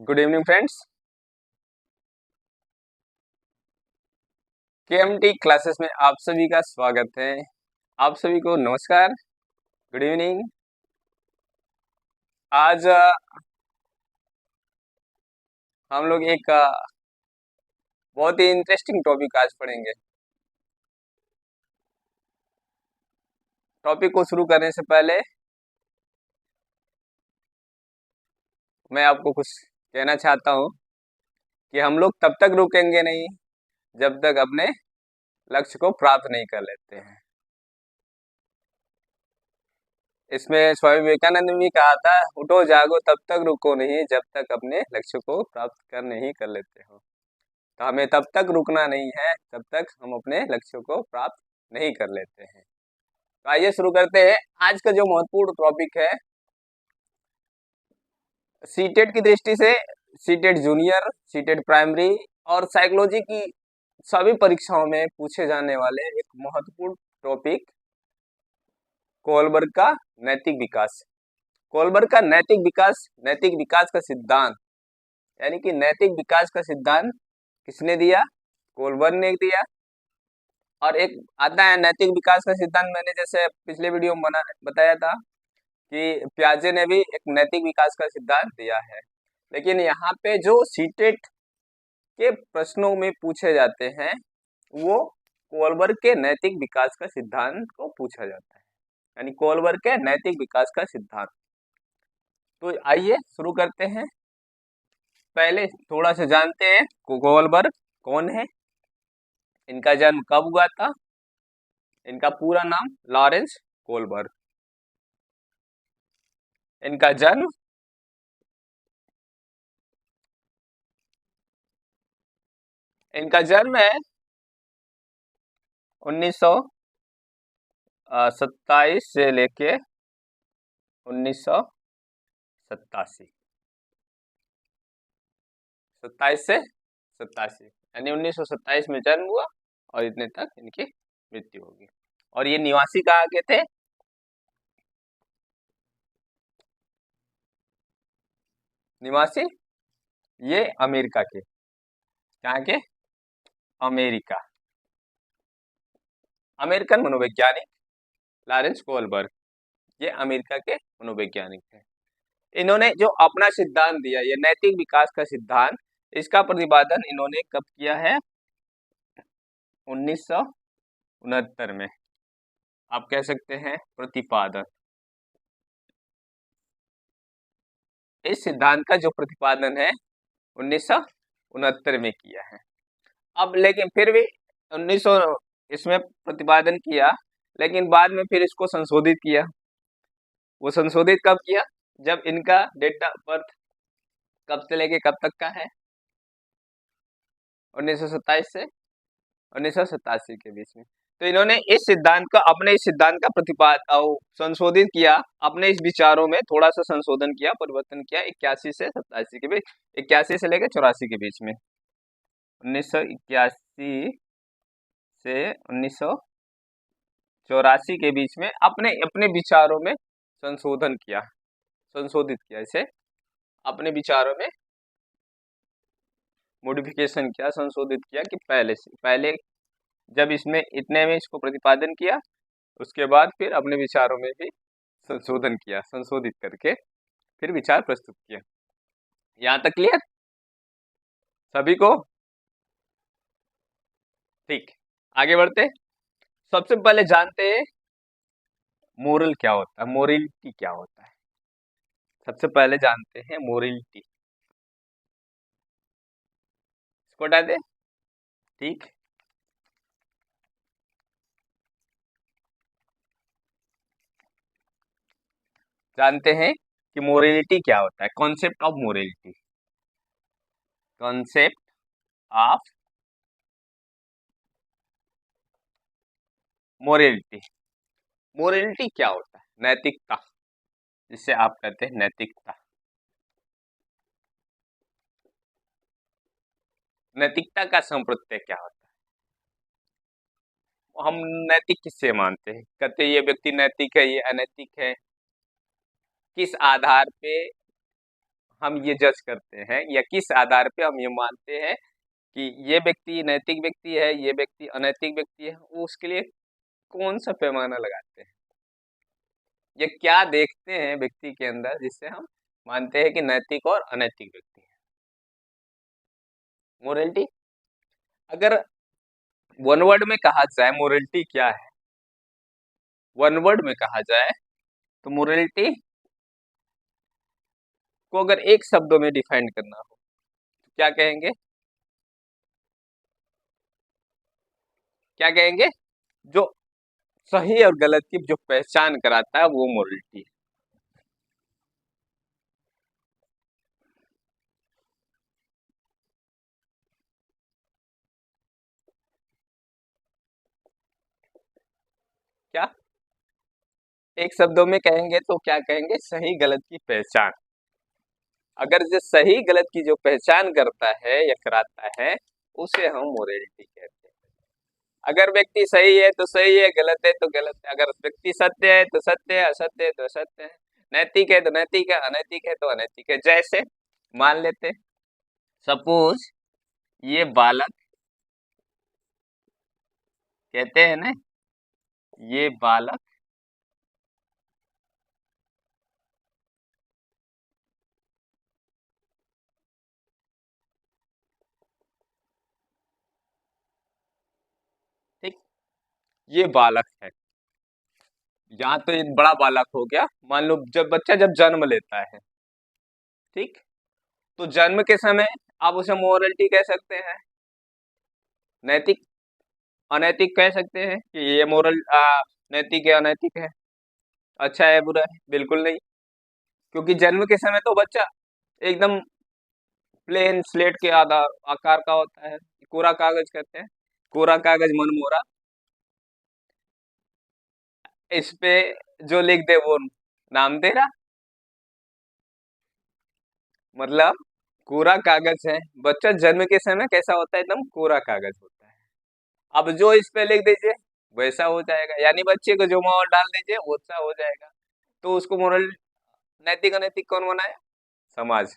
Good evening friends. KMT classes में आप सभी का स्वागत है। आप सभी को नमस्कार, गुड इवनिंग। आज हम लोग एक बहुत ही इंटरेस्टिंग टॉपिक आज पढ़ेंगे। टॉपिक को शुरू करने से पहले मैं आपको कुछ कहना चाहता हूँ कि हम लोग तब तक रुकेंगे नहीं जब तक अपने लक्ष्य को प्राप्त नहीं कर लेते हैं। इसमें स्वामी विवेकानंद ने भी कहा था, उठो जागो तब तक रुको नहीं जब तक अपने लक्ष्य को प्राप्त कर नहीं कर लेते हो। तो हमें तब तक रुकना नहीं है जब तक हम अपने लक्ष्यों को प्राप्त नहीं कर लेते हैं। तो आइए शुरू करते हैं। आज का जो महत्वपूर्ण टॉपिक है, सीटेट की दृष्टि से सीटेट जूनियर, सीटेट प्राइमरी और साइकोलॉजी की सभी परीक्षाओं में पूछे जाने वाले एक महत्वपूर्ण टॉपिक कोलबर्ग का नैतिक विकास। कोलबर्ग का नैतिक विकास का सिद्धांत, यानी कि नैतिक विकास का सिद्धांत किसने दिया? कोलबर्ग ने दिया। और एक आता है नैतिक विकास का सिद्धांत, मैंने जैसे पिछले वीडियो में बताया था कि प्याजे ने भी एक नैतिक विकास का सिद्धांत दिया है। लेकिन यहाँ पे जो सीटेट के प्रश्नों में पूछे जाते हैं वो कोलबर्ग के नैतिक विकास का सिद्धांत को पूछा जाता है, यानी कोलबर्ग के नैतिक विकास का सिद्धांत। तो आइए शुरू करते हैं। पहले थोड़ा सा जानते हैं कोलबर्ग कौन है, इनका जन्म कब हुआ था। इनका पूरा नाम लॉरेंस कोलबर्ग। इनका जन्म है 1927 से लेके 1987, 27 से 87, यानी 1927 में जन्म हुआ और इतने तक इनकी मृत्यु होगी। और ये निवासी कहाँ के थे? निवासी ये अमेरिका के। कहाँ के? अमेरिका। अमेरिकन मनोवैज्ञानिक लॉरेंस कोलबर्ग, ये अमेरिका के मनोवैज्ञानिक हैं। इन्होंने जो अपना सिद्धांत दिया, ये नैतिक विकास का सिद्धांत, इसका प्रतिपादन इन्होंने कब किया है? 1969 में। आप कह सकते हैं प्रतिपादन। इस सिद्धांत का जो प्रतिपादन है 1969 में किया है। अब लेकिन फिर भी 1900 इसमें प्रतिपादन किया, लेकिन बाद में फिर इसको संशोधित किया। वो संशोधित कब किया? जब इनका डेट ऑफ बर्थ कब से लेके कब तक का है? 1927 से 1987 के बीच में। तो इन्होंने इस सिद्धांत का, अपने इस सिद्धांत का प्रतिपादन संशोधित किया, अपने इस विचारों में थोड़ा सा संशोधन किया, परिवर्तन किया 81 से 87 के बीच, 81 से लेकर 84 के बीच में। 1981 से 1984 के बीच में अपने अपने विचारों में संशोधन किया, संशोधित किया, इसे अपने विचारों में मॉडिफिकेशन किया, संशोधित किया कि पहले जब इसमें इतने में इसको प्रतिपादन किया, उसके बाद फिर अपने विचारों में भी संशोधन किया, संशोधित करके फिर विचार प्रस्तुत किया। यहाँ तक क्लियर सभी को? ठीक, आगे बढ़ते। सबसे पहले जानते हैं मोरल क्या होता है, मोरलिटी क्या होता है। सबसे पहले जानते हैं मोरलिटी। इसको हटा दे। ठीक, जानते हैं कि मोरलिटी क्या होता है। Concept of morality, concept of morality. Morality क्या होता है? नैतिकता, जिसे आप कहते हैं नैतिकता। नैतिकता का संप्रत्यय क्या होता है? हम नैतिक किससे मानते हैं? कहते हैं ये व्यक्ति नैतिक है, ये अनैतिक है। किस आधार पे हम ये जज करते हैं या किस आधार पे हम ये मानते हैं कि ये व्यक्ति नैतिक व्यक्ति है, ये व्यक्ति अनैतिक व्यक्ति है, वो उसके लिए कौन सा पैमाना लगाते हैं? ये क्या देखते हैं व्यक्ति के अंदर जिससे हम मानते हैं कि नैतिक और अनैतिक व्यक्ति है? मोरलिटी, अगर वन वर्ड में कहा जाए मोरलिटी क्या है, वन वर्ड में कहा जाए तो मोरलिटी को अगर एक शब्दों में डिफाइन करना हो तो क्या कहेंगे? क्या कहेंगे? जो सही और गलत की जो पहचान कराता है वो मोरलिटी है। क्या एक शब्दों में कहेंगे तो क्या कहेंगे? सही गलत की पहचान। अगर जो सही गलत की जो पहचान करता है या कराता है उसे हम मोरलिटी कहते हैं। अगर व्यक्ति सही है तो सही है, गलत है तो गलत है। अगर व्यक्ति सत्य है तो सत्य है, असत्य है तो असत्य है, नैतिक है तो नैतिक है, अनैतिक है तो अनैतिक है। जैसे मान लेते, सपोज ये बालक, कहते हैं ना, ये बालक ठीक, ये बालक है। यहाँ तो ये बड़ा बालक हो गया। मान लो जब बच्चा जब जन्म लेता है, ठीक, तो जन्म के समय आप उसे मोरलिटी कह सकते हैं, नैतिक अनैतिक कह सकते हैं कि ये नैतिक है अनैतिक है, अच्छा है बुरा है? बिल्कुल नहीं, क्योंकि जन्म के समय तो बच्चा एकदम प्लेन स्लेट के आधार आकार का होता है, कोरा कागज कहते हैं, कोरा कागज मनमोरा, इस पे जो लिख दे वो नाम दे रहा, मतलब कोरा कागज है। बच्चा जन्म के समय कैसा होता है? एकदम कोरा कागज होता है। अब जो इस पे लिख दीजिए वैसा हो जाएगा, यानी बच्चे को जो माहौल डाल दीजिए वैसा हो जाएगा। तो उसको मोरल नैतिक अनैतिक कौन बनाया? समाज।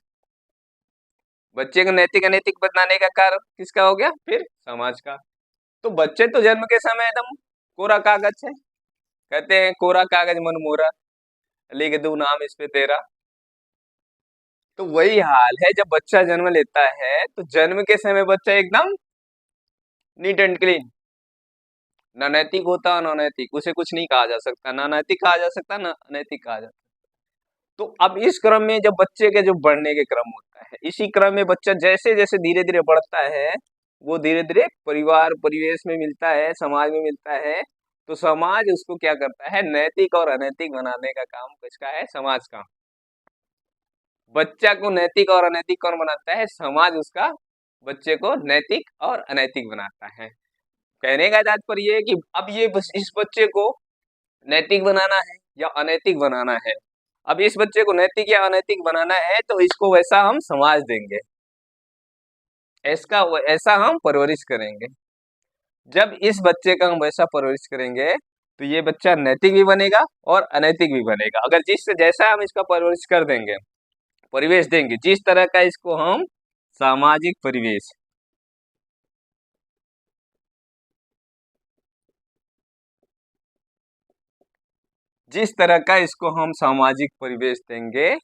बच्चे को नैतिक अनैतिक बनाने का कार्य किसका हो गया? फिर समाज का। तो बच्चे तो जन्म के समय एकदम कोरा कागज है, कहते हैं कोरा कागज मन मोरा, लिख दूं नाम इस पे तेरा। तो वही हाल है, जब बच्चा जन्म लेता है तो जन्म के समय बच्चा एकदम नीट एंड क्लीन, ना नैतिक होता ना अनैतिक, उसे कुछ नहीं कहा जा सकता, ना नैतिक कहा जा सकता ना अनैतिक कहा जा सकता। तो अब इस क्रम में जब बच्चे के जो बढ़ने के क्रम होता है, इसी क्रम में बच्चा जैसे जैसे धीरे धीरे बढ़ता है, वो धीरे धीरे परिवार परिवेश में मिलता है, समाज में मिलता है। तो समाज उसको क्या करता है? नैतिक और अनैतिक बनाने का काम किसका है? समाज का। बच्चा को नैतिक और अनैतिक कौन बनाता है? समाज उसका बच्चे को नैतिक और अनैतिक बनाता है। कहने का तात्पर्य ये है कि अब ये बस इस बच्चे को नैतिक बनाना है या अनैतिक बनाना है। अब इस बच्चे को नैतिक या अनैतिक बनाना है तो इसको वैसा हम समाज देंगे, इसका ऐसा हम परवरिश करेंगे। जब इस बच्चे का हम वैसा परवरिश करेंगे तो ये बच्चा नैतिक भी बनेगा और अनैतिक भी बनेगा। अगर जिस जैसा हम इसका परवरिश कर देंगे, परिवेश देंगे, जिस तरह का इसको हम सामाजिक परिवेश, जिस तरह का इसको हम सामाजिक परिवेश देंगे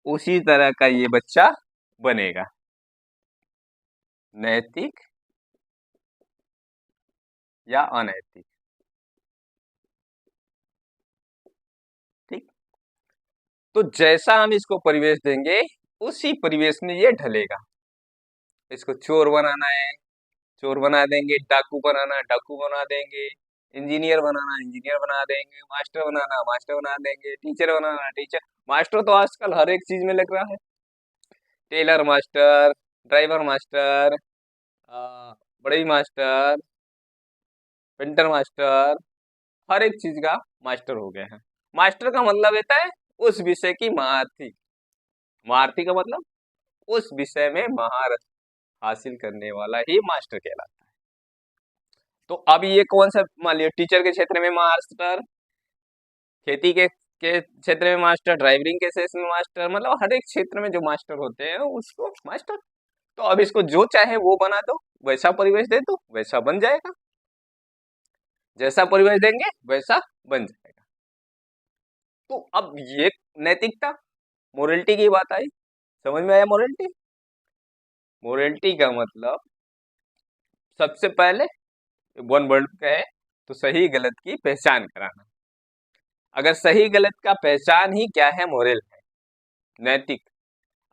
उसी तरह का ये बच्चा बनेगा, नैतिक या अनैतिक। ठीक, तो जैसा हम इसको परिवेश देंगे उसी परिवेश में ये ढलेगा। इसको चोर बनाना है, चोर बना देंगे, डाकू बनाना डाकू बना देंगे, इंजीनियर बनाना इंजीनियर बना देंगे, मास्टर बनाना मास्टर बना देंगे, टीचर बनाना टीचर। मास्टर तो आजकल हर एक चीज में लग रहा है, टेलर मास्टर, ड्राइवर मास्टर, बड़े मास्टर, पेंटर मास्टर, हर एक चीज का मास्टर हो गया है। मास्टर का मतलब होता है उस विषय की महारथी, महारथी का मतलब उस विषय में महारत हासिल करने वाला ही मास्टर कहलाता है। तो अब ये कौन सा, मान लिया टीचर के क्षेत्र में मास्टर, खेती के के क्षेत्र में मास्टर, ड्राइविंग के सेल्स में मास्टर, मतलब हर एक क्षेत्र में जो मास्टर होते हैं उसको मास्टर। तो अब इसको जो चाहे वो बना दो, वैसा परिवेश दे दो, वैसा बन जाएगा। जैसा परिवेश देंगे वैसा बन जाएगा। तो अब ये नैतिकता, मोरलिटी की बात आई, समझ में आया मोरलिटी? मोरलिटी का मतलब सबसे पहले वन वर्ड का है तो सही गलत की पहचान कराना। अगर सही गलत का पहचान ही क्या है, मोरल है, नैतिक।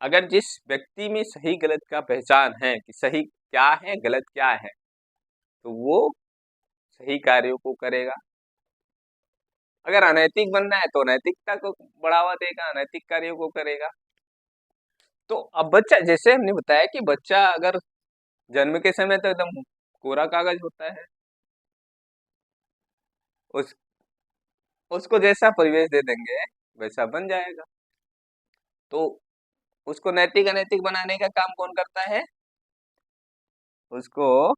अगर जिस व्यक्ति में सही गलत का पहचान है कि सही क्या है गलत क्या है, तो वो सही कार्यों को करेगा। अगर अनैतिक बनना है तो नैतिकता को बढ़ावा देगा, अनैतिक कार्यों को करेगा। तो अब बच्चा, जैसे हमने बताया कि बच्चा अगर जन्म के समय तो एकदम कोरा कागज होता है, उस उसको जैसा परिवेश दे देंगे वैसा बन जाएगा। तो उसको नैतिक अनैतिक बनाने का काम कौन करता है? उसको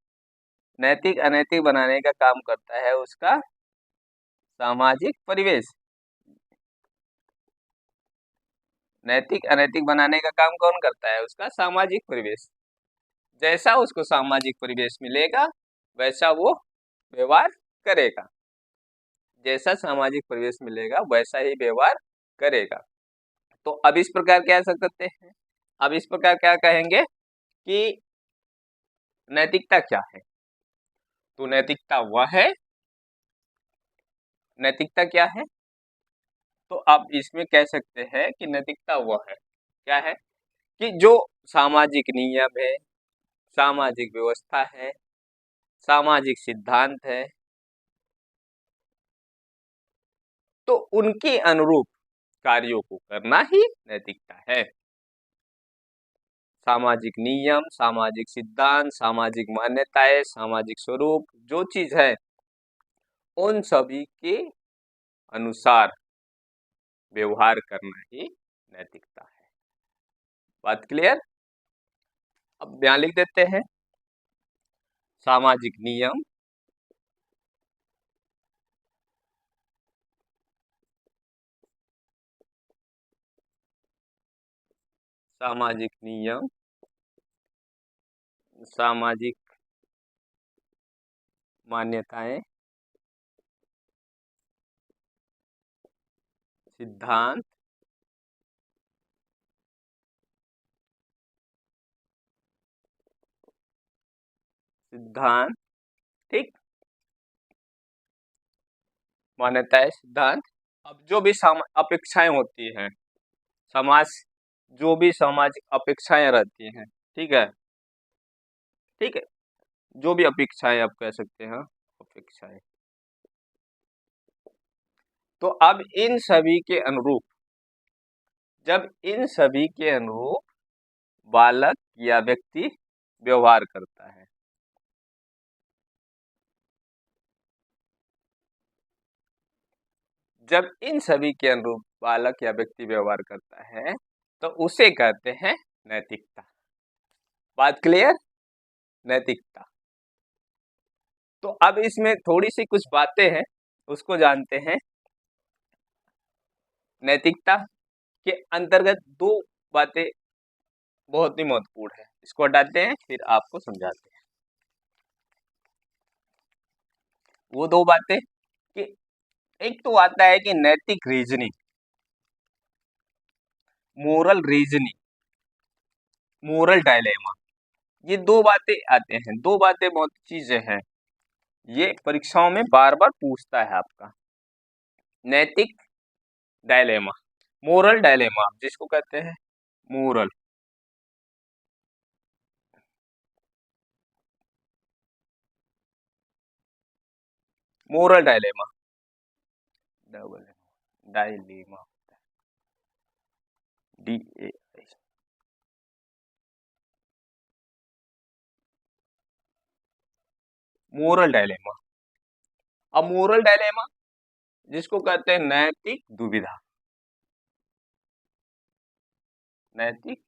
नैतिक अनैतिक बनाने का काम करता है उसका सामाजिक परिवेश। नैतिक अनैतिक बनाने का काम कौन करता है? उसका सामाजिक परिवेश। जैसा उसको सामाजिक परिवेश मिलेगा वैसा वो व्यवहार करेगा। जैसा सामाजिक परिवेश मिलेगा वैसा ही व्यवहार करेगा। तो अब इस प्रकार क्या कर सकते हैं? अब इस प्रकार क्या कहेंगे कि नैतिकता क्या है? तो नैतिकता वह है, नैतिकता क्या है? तो आप इसमें कह सकते हैं कि नैतिकता वह है, क्या है? कि जो सामाजिक नियम है, सामाजिक व्यवस्था है, सामाजिक सिद्धांत है, तो उनके अनुरूप कार्यों को करना ही नैतिकता है। सामाजिक नियम, सामाजिक सिद्धांत, सामाजिक मान्यताएं, सामाजिक स्वरूप, जो चीज है उन सभी के अनुसार व्यवहार करना ही नैतिकता है। बात क्लियर? अब बयान लिख देते हैं। सामाजिक नियम, सामाजिक नियम, सामाजिक मान्यताएं, सिद्धांत, सिद्धांत, ठीक, मान्यताएं, सिद्धांत। अब जो भी अपेक्षाएं होती हैं, समाज, जो भी सामाजिक अपेक्षाएं रहती हैं, ठीक है, ठीक है, जो भी अपेक्षाएं आप कह सकते हैं, अपेक्षाएं। तो अब इन सभी के अनुरूप, जब इन सभी के अनुरूप बालक या व्यक्ति व्यवहार करता है, जब इन सभी के अनुरूप बालक या व्यक्ति व्यवहार करता है तो उसे कहते हैं नैतिकता। बात क्लियर? नैतिकता। तो अब इसमें थोड़ी सी कुछ बातें हैं, उसको जानते हैं। नैतिकता के अंतर्गत दो बातें बहुत ही महत्वपूर्ण है, इसको हटाते हैं फिर आपको समझाते हैं। वो दो बातें कि एक तो आता है कि नैतिक reasoning, moral reasoning, moral dilemma. ये दो बातें आते हैं, दो बातें बहुत चीजें हैं, ये परीक्षाओं में बार बार पूछता है आपका। नैतिक डायलेमा, मोरल डायलेमा जिसको कहते हैं, moral, moral dilemma, double dilemma, DA, moral dilemma. अब मोरल डायलेमा जिसको कहते हैं नैतिक दुविधा, नैतिक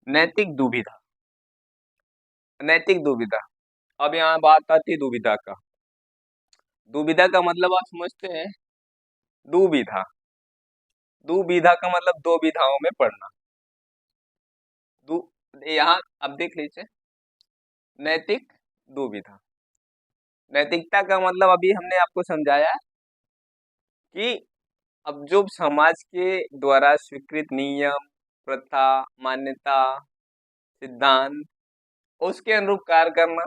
नैतिक दुविधा, नैतिक दुविधा। अब यहाँ बात आती है दुविधा का। दुविधा का मतलब आप समझते हैं? दुविधा, दुविधा का मतलब दो विधाओं में पढ़ना। दु यहाँ अब देख लीजिए, नैतिक दुविधा। नैतिकता का मतलब अभी हमने आपको समझाया कि अब जो समाज के द्वारा स्वीकृत नियम, प्रथा, मान्यता, सिद्धांत, उसके अनुरूप कार्य करना,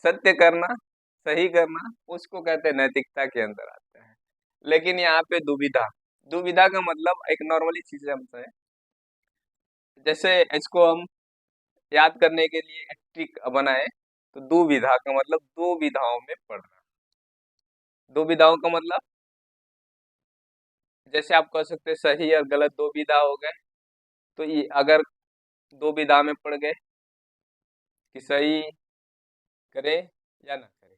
सत्य करना, सही करना, उसको कहते हैं नैतिकता के अंदर आता है। लेकिन यहाँ पे दुविधा, दुविधा का मतलब एक नॉर्मली चीज समझते हैं, जैसे इसको हम याद करने के लिए एक ट्रिक बनाए तो दुविधा का मतलब दो विधाओं में पढ़ना। दो विधाओं का मतलब जैसे आप कह सकते हैं सही और गलत दो विधा हो गए, तो ये अगर दो विधा में पड़ गए कि सही करे या ना करे,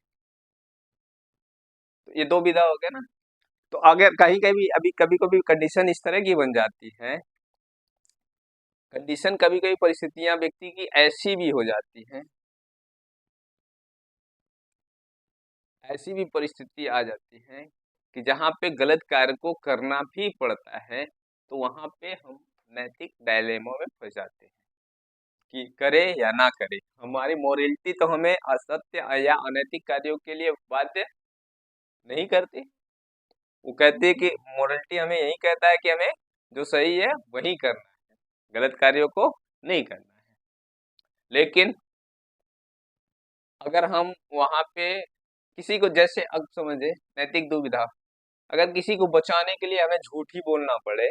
तो ये दो विधा हो गया ना। तो अगर कहीं कभी अभी कभी कभी कंडीशन इस तरह की बन जाती है, कंडीशन कभी कभी परिस्थितियां व्यक्ति की ऐसी भी हो जाती हैं, ऐसी भी परिस्थिति आ जाती है कि जहाँ पे गलत कार्य को करना भी पड़ता है, तो वहां पे हम नैतिक डायलेमा में फंस जाते हैं कि करे या ना करे। हमारी मोरलिटी तो हमें असत्य या अनैतिक कार्यों के लिए बाध्य नहीं करती। वो कहती है कि मोरलिटी हमें यही कहता है कि हमें जो सही है वही करना है, गलत कार्यों को नहीं करना है। लेकिन अगर हम वहां पे किसी को, जैसे अब समझे नैतिक दुविधा, अगर किसी को बचाने के लिए हमें झूठ ही बोलना पड़े,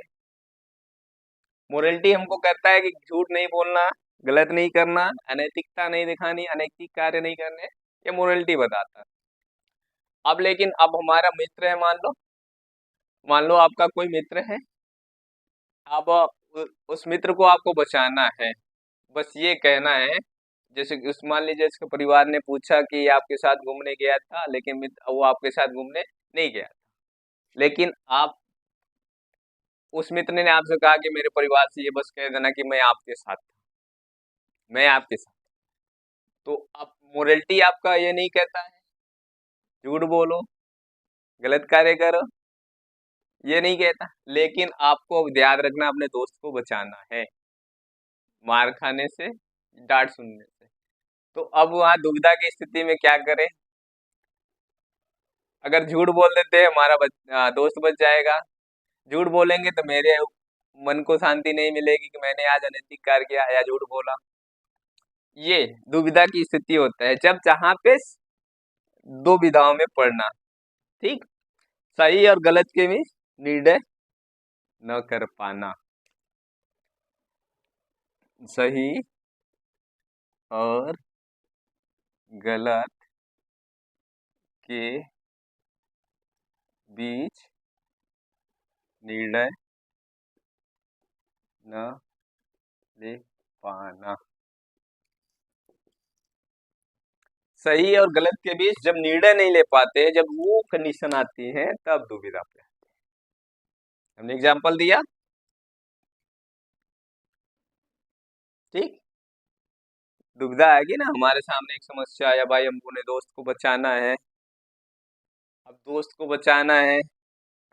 मोरलिटी हमको कहता है कि झूठ नहीं बोलना, गलत नहीं करना, अनैतिकता नहीं दिखानी, अनैतिक कार्य नहीं करने, ये मोरलिटी बताता है। अब लेकिन अब हमारा मित्र है, मान लो आपका कोई मित्र है, अब उस मित्र को आपको बचाना है, बस ये कहना है। जैसे कि उस मान लीजिए इसके परिवार ने पूछा कि आपके साथ घूमने गया था, लेकिन मित्र वो आपके साथ घूमने नहीं गया था, लेकिन आप, उस मित्र ने आपसे कहा कि मेरे परिवार से ये बस कह देना कि मैं आपके साथ था, मैं आपके साथ। तो अब मोरलिटी आपका ये नहीं कहता है झूठ बोलो, गलत कार्य करो, ये नहीं कहता। लेकिन आपको याद रखना अपने दोस्त को बचाना है मार खाने से, डांट सुनने से। तो अब वहां दुविधा की स्थिति में क्या करें? अगर झूठ बोल देते हैं हमारा दोस्त बच जाएगा, झूठ बोलेंगे तो मेरे मन को शांति नहीं मिलेगी कि मैंने आज अनैतिक कार्य किया या झूठ बोला। ये दुविधा की स्थिति होता है जब जहां पे दो विधाओं में पढ़ना, ठीक, सही और गलत के भी निर्णय न कर पाना, सही और गलत के बीच निर्णय न ले पाना। सही और गलत के बीच जब निर्णय नहीं ले पाते, जब वो कंडीशन आती है, तब दुविधा पे हमने एग्जाम्पल दिया, ठीक। दुविधा आएगी ना, हमारे सामने एक समस्या आया, भाई हमको अपने दोस्त को बचाना है। अब दोस्त को बचाना है,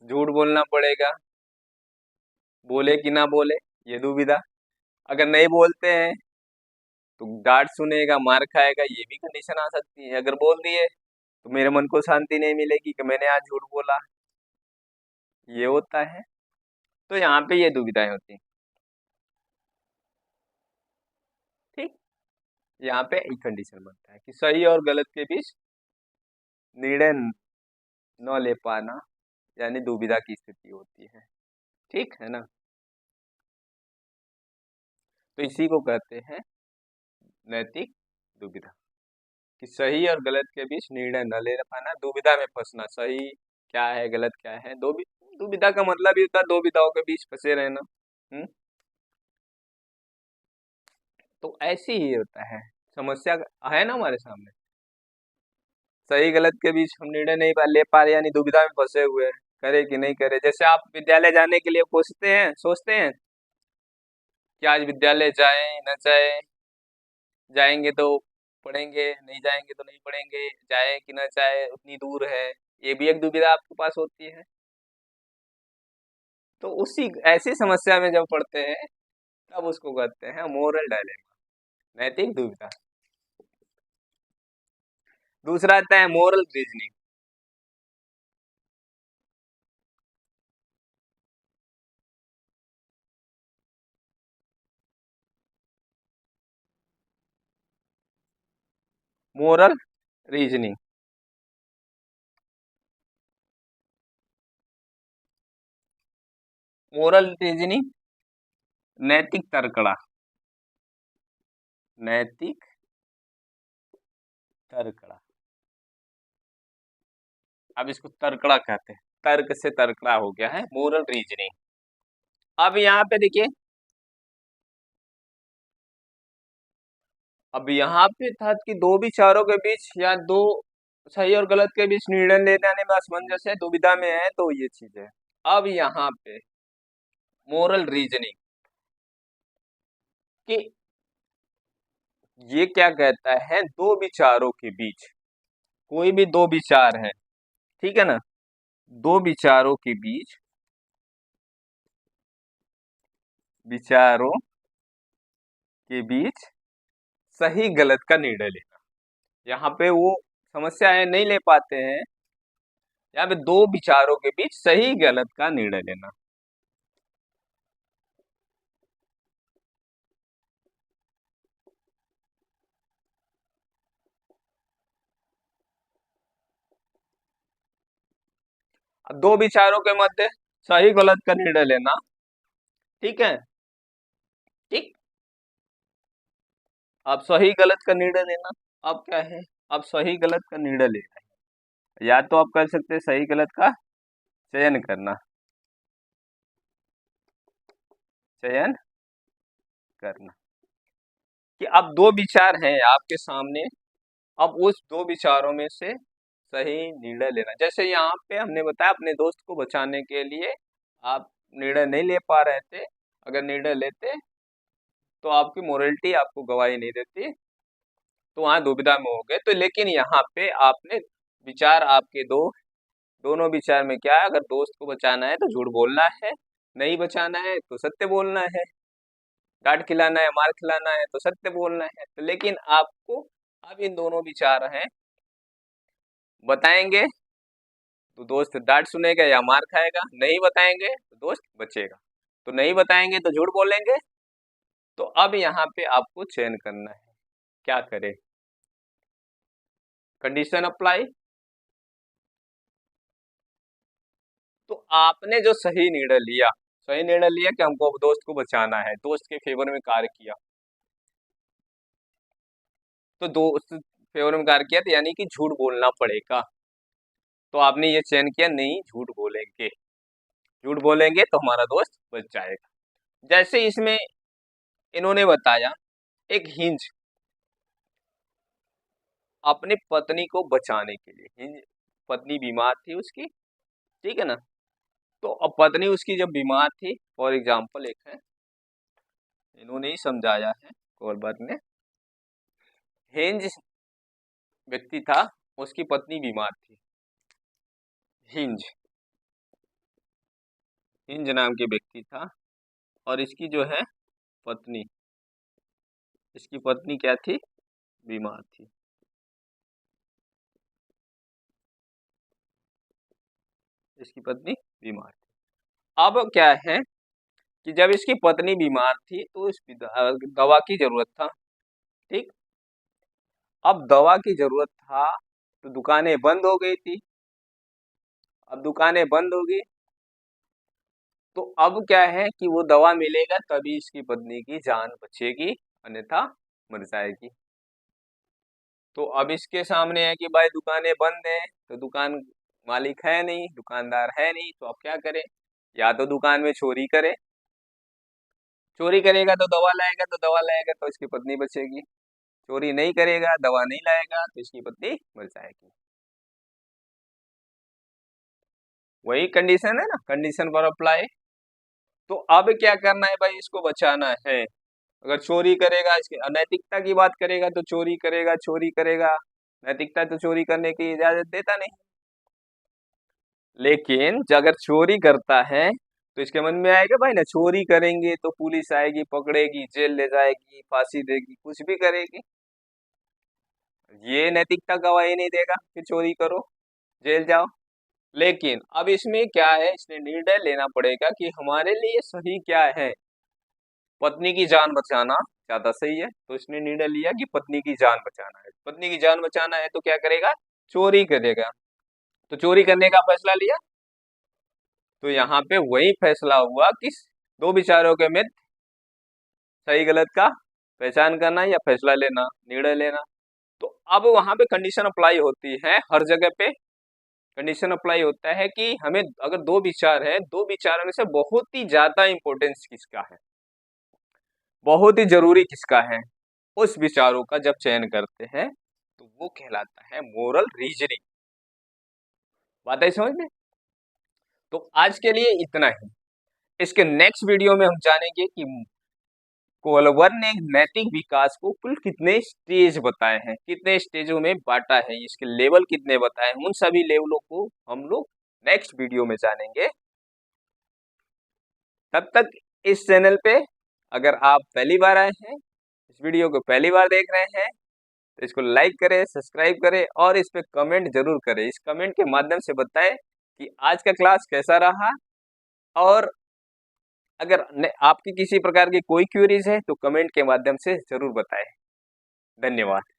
झूठ बोलना पड़ेगा, बोले कि ना बोले, ये दुविधा। अगर नहीं बोलते हैं तो डांट सुनेगा, मार खाएगा, ये भी कंडीशन आ सकती है। अगर बोल दिए तो मेरे मन को शांति नहीं मिलेगी कि मैंने आज झूठ बोला, ये होता है। तो यहाँ पे ये दुविधाएं होती हैं, ठीक। यहाँ पे एक कंडीशन बनता है कि सही और गलत के बीच निर्णय न ले पाना, यानी दुविधा की स्थिति होती है, ठीक है ना। तो इसी को कहते हैं नैतिक दुविधा, कि सही और गलत के बीच निर्णय न ले पाना, दुविधा में फंसना, सही क्या है गलत क्या है। दुविधा का मतलब ही होता है दो विधाओं के बीच फंसे रहना। हम्म। तो ऐसे ही होता है, समस्या है ना हमारे सामने, सही गलत के बीच हम निर्णय नहीं ले पा रहे, यानी दुविधा में फंसे हुए हैं, करे कि नहीं करे। जैसे आप विद्यालय जाने के लिए सोचते हैं कि आज विद्यालय जाएं न जाएं, जाएंगे तो पढ़ेंगे, नहीं जाएंगे तो नहीं पढ़ेंगे, जाए कि ना जाए, उतनी दूर है, ये भी एक दुविधा आपके पास होती है। तो उसी ऐसी समस्या में जब पढ़ते हैं तब उसको कहते हैं मोरल डायलेमा, नैतिक दुविधा। दूसरा आता है moral reasoning. Moral reasoning, moral reasoning, नैतिक तर्कड़ा, नैतिक तर्कड़ा। अब इसको तर्कड़ा कहते हैं, तर्क से तर्कड़ा हो गया है मोरल रीजनिंग। अब यहाँ पे देखिए, अब यहाँ पे था कि दो विचारों के बीच या दो सही और गलत के बीच निर्णय ले जाने में असमंजस है, दुविधा में है, तो ये चीज है। अब यहाँ पे मोरल रीजनिंग कि ये क्या कहता है, दो विचारों के बीच, कोई भी दो विचार है, ठीक है ना, दो विचारों के बीच, विचारों के बीच सही गलत का निर्णय लेना। यहाँ पे वो समस्याएं नहीं ले पाते हैं, यहाँ पे दो विचारों के बीच सही गलत का निर्णय लेना। अब दो विचारों के मध्य सही गलत का निर्णय लेना, ठीक है, ठीक। अब सही गलत का निर्णय लेना, अब क्या है, अब सही गलत का निर्णय लेना है, या तो आप कर सकते हैं सही गलत का चयन करना, चयन करना, कि अब दो विचार हैं आपके सामने, अब उस दो विचारों में से सही निर्णय लेना। जैसे यहाँ पे हमने बताया अपने दोस्त को बचाने के लिए आप निर्णय नहीं ले पा रहे थे, अगर निर्णय लेते तो आपकी मोरलिटी आपको गवाही नहीं देती, तो वहां दुविधा में हो गए। तो लेकिन यहाँ पे आपने विचार आपके दो, दोनों विचार में क्या है, अगर दोस्त को बचाना है तो झूठ बोलना है, नहीं बचाना है तो सत्य बोलना है, डांट खिलाना है, मार खिलाना है तो सत्य बोलना है। तो लेकिन आपको अब इन दोनों विचार हैं, बताएंगे तो दोस्त डांट सुनेगा या मार खाएगा, नहीं बताएंगे तो दोस्त बचेगा, तो नहीं बताएंगे तो झूठ बोलेंगे। तो अब यहाँ पे आपको चयन करना है, क्या करें, कंडीशन अप्लाई। तो आपने जो सही निर्णय लिया, सही निर्णय लिया कि हमको दोस्त को बचाना है, दोस्त के फेवर में कार्य किया, तो दोस्त फेवर में कार्य किया तो यानी कि झूठ बोलना पड़ेगा, तो आपने ये चयन किया नहीं झूठ बोलेंगे, झूठ बोलेंगे तो हमारा दोस्त बच जाएगा। जैसे इसमें इन्होंने बताया, एक हिंज अपनी पत्नी को बचाने के लिए, हिंज पत्नी बीमार थी उसकी, ठीक है ना, तो अब पत्नी उसकी जब बीमार थी, फॉर एग्जाम्पल एक है, इन्होंने ही समझाया है कोलबर ने, हिंज व्यक्ति था, उसकी पत्नी बीमार थी, हिंज, हिंज नाम के व्यक्ति था, और इसकी जो है पत्नी, इसकी पत्नी क्या थी, बीमार थी, इसकी पत्नी बीमार थी। अब क्या है कि जब इसकी पत्नी बीमार थी तो इस दवा की जरूरत था, ठीक। अब दवा की जरूरत था तो दुकानें बंद हो गई थी, अब दुकानें बंद हो गई तो अब क्या है कि वो दवा मिलेगा तभी इसकी पत्नी की जान बचेगी, अन्यथा मर जाएगी। तो अब इसके सामने है कि भाई दुकानें बंद हैं, तो दुकान मालिक है नहीं, दुकानदार है नहीं, तो अब क्या करे, या तो दुकान में चोरी करे, चोरी करेगा तो दवा लाएगा, तो दवा लाएगा तो इसकी पत्नी बचेगी, चोरी नहीं करेगा, दवा नहीं लाएगा तो इसकी पत्नी मर जाएगी। वही कंडीशन है ना, कंडीशन पर अप्लाई। तो अब क्या करना है भाई, इसको बचाना है, अगर चोरी करेगा, इसकी अनैतिकता की बात करेगा तो चोरी करेगा, चोरी करेगा, नैतिकता तो चोरी करने की इजाजत देता नहीं। लेकिन अगर चोरी करता है तो इसके मन में आएगा भाई ना, चोरी करेंगे तो पुलिस आएगी, पकड़ेगी, जेल ले जाएगी, फांसी देगी, कुछ भी करेगी। ये नैतिकता गवाही नहीं देगा कि चोरी करो, जेल जाओ। लेकिन अब इसमें क्या है, इसने निर्णय लेना पड़ेगा कि हमारे लिए सही क्या है। पत्नी की जान बचाना ज्यादा सही है, तो इसने निर्णय लिया कि पत्नी की जान बचाना है। पत्नी की जान बचाना है तो क्या करेगा, चोरी करेगा। तो चोरी करने का फैसला लिया। तो यहाँ पे वही फैसला हुआ कि दो विचारों के में सही गलत का पहचान करना या फैसला लेना, निर्णय लेना। तो अब वहां पे कंडीशन अप्लाई होती है, हर जगह पे कंडीशन अप्लाई होता है कि हमें अगर दो विचार है, दो विचारों में से बहुत ही ज्यादा इंपॉर्टेंस किसका है, बहुत ही जरूरी किसका है, उस विचारों का जब चयन करते हैं तो वो कहलाता है मोरल रीजनिंग। बात है समझ में। तो आज के लिए इतना ही। इसके नेक्स्ट वीडियो में हम जानेंगे कि कोहलवर ने नैतिक विकास को कुल कितने स्टेज बताए हैं, कितने स्टेजों में बांटा है, इसके लेवल कितने बताए हैं, उन सभी लेवलों को हम लोग नेक्स्ट वीडियो में जानेंगे। तब तक इस चैनल पे अगर आप पहली बार आए हैं, इस वीडियो को पहली बार देख रहे हैं, तो इसको लाइक करें, सब्सक्राइब करें और इस पे कमेंट जरूर करें। इस कमेंट के माध्यम से बताएं कि आज का क्लास कैसा रहा। और अगर आपकी किसी प्रकार की कोई क्वेरीज है तो कमेंट के माध्यम से जरूर बताएं। धन्यवाद।